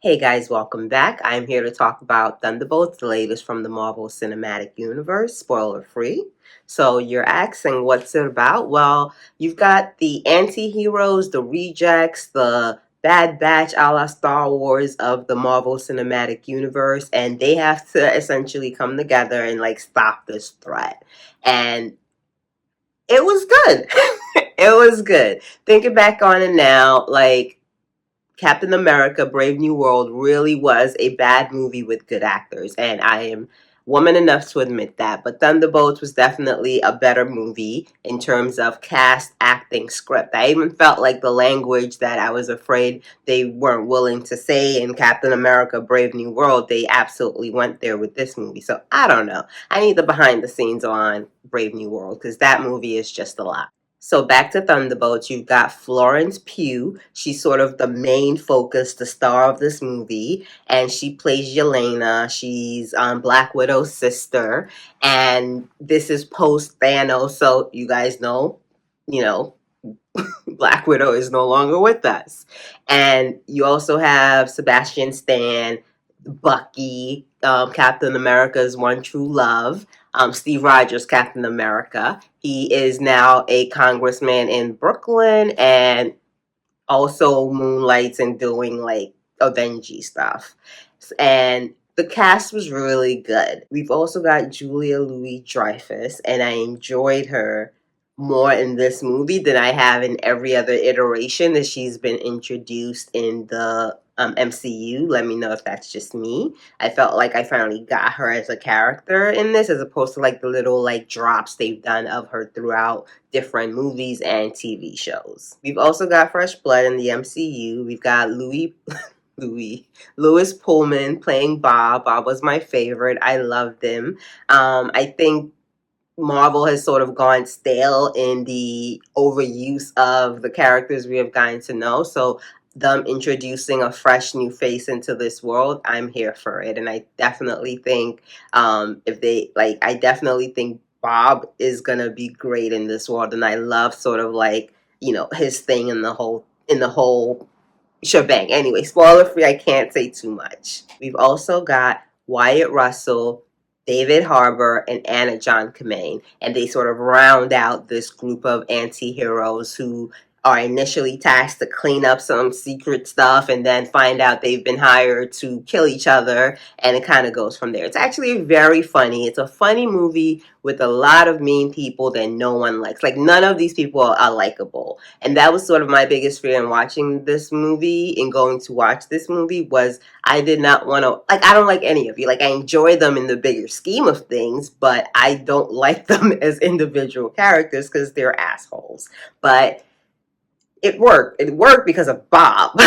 Hey guys, welcome back. I'm here to talk about Thunderbolts, the latest from the Marvel Cinematic Universe, spoiler free. So you're asking what's it about? Well, you've got the anti-heroes, the rejects, the Bad Batch a la Star Wars of the Marvel Cinematic Universe, and they have to essentially come together and stop this threat. And it was good. It was good. Thinking back on it now, Captain America Brave New World really was a bad movie with good actors, and I am woman enough to admit that. But Thunderbolts was definitely a better movie in terms of cast, acting, script. I even felt like the language that I was afraid they weren't willing to say in Captain America Brave New World, they absolutely went there with this movie. So I don't know. I need the behind the scenes on Brave New World because that movie is just a lot. So back to Thunderbolts, you've got Florence Pugh. She's sort of the main focus, the star of this movie, and she plays Yelena. She's Black Widow's sister, and this is post Thanos. So you guys know, you know, Black Widow is no longer with us, and you also have Sebastian Stan, Bucky, Captain America's one true love. Steve Rogers, Captain America. He is now a congressman in Brooklyn and also moonlights and doing Avengy stuff. And the cast was really good. We've also got Julia Louis Dreyfus, and I enjoyed her more in this movie than I have in every other iteration that she's been introduced in the MCU. Let me know if that's just me. I felt like I finally got her as a character in this, as opposed to the little drops they've done of her throughout different movies and TV shows. We've also got fresh blood in the MCU. We've got Lewis Pullman playing Bob. Bob was my favorite. I loved him. I think Marvel has sort of gone stale in the overuse of the characters we have gotten to know. So them introducing a fresh new face into this world, I'm here for it. And I definitely think if they I definitely think Bob is gonna be great in this world. And I love sort of his thing in the whole shebang. Anyway, spoiler free, I can't say too much. We've also got Wyatt Russell, David Harbour, and Anna John Kamen, and they sort of round out this group of anti-heroes who are initially tasked to clean up some secret stuff and then find out they've been hired to kill each other, and it kind of goes from there. It's actually very funny. It's a funny movie with a lot of mean people that no one likes. None of these people are likable. And that was sort of my biggest fear in watching this movie and going to watch this movie was I did not want to, I don't like any of you. I enjoy them in the bigger scheme of things, but I don't like them as individual characters because they're assholes. But it worked. It worked because of Bob.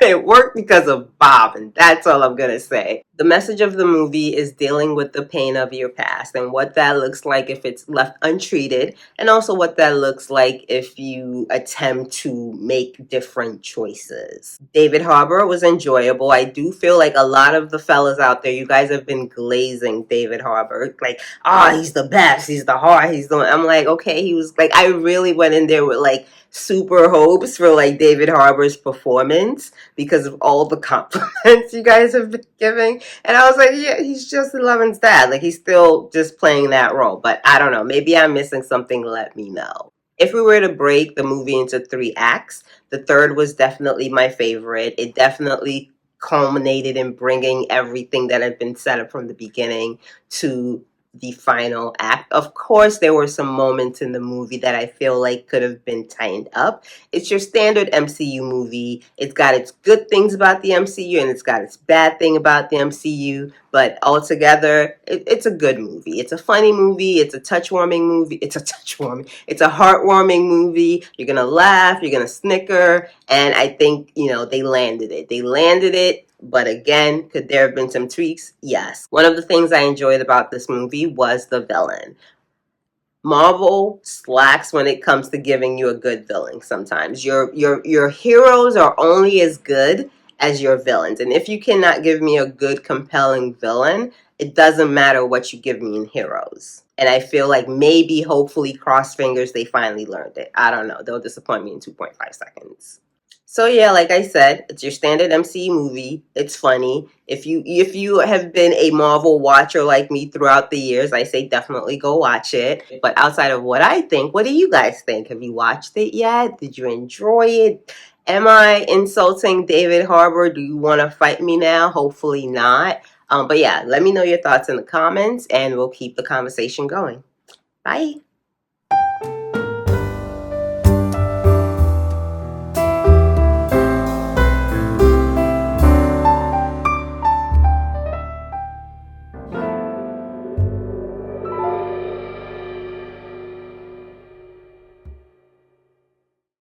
It worked because of Bob, and that's all I'm going to say. The message of the movie is dealing with the pain of your past and what that looks like if it's left untreated, and also what that looks like if you attempt to make different choices. David Harbour was enjoyable. I do feel like a lot of the fellas out there, you guys have been glazing David Harbour. He's the best. He's the heart. I'm like, okay, he was I really went in there with super hopes for David Harbour's performance because of all the compliments you guys have been giving. And I was like, yeah, he's just Eleven's dad. He's still just playing that role. But I don't know. Maybe I'm missing something. Let me know. If we were to break the movie into 3 acts, the third was definitely my favorite. It definitely culminated in bringing everything that had been set up from the beginning to the final act. Of course, there were some moments in the movie that I feel like could have been tightened up. It's your standard MCU movie. It's got its good things about the MCU and it's got its bad thing about the MCU, but altogether, it's a good movie. It's a funny movie. It's a touch-warming movie. It's a heartwarming movie. You're going to laugh. You're going to snicker. And I think, they landed it. They landed it. But again, could there have been some tweaks? Yes. One of the things I enjoyed about this movie was the villain. Marvel slacks when it comes to giving you a good villain sometimes. Your heroes are only as good as your villains. And if you cannot give me a good, compelling villain, it doesn't matter what you give me in heroes. And I feel like maybe, hopefully, cross fingers, they finally learned it. I don't know. They'll disappoint me in 2.5 seconds. So yeah, like I said, it's your standard MCU movie. It's funny. If you have been a Marvel watcher like me throughout the years, I say definitely go watch it. But outside of what I think, what do you guys think? Have you watched it yet? Did you enjoy it? Am I insulting David Harbour? Do you want to fight me now? Hopefully not. But yeah, let me know your thoughts in the comments and we'll keep the conversation going. Bye.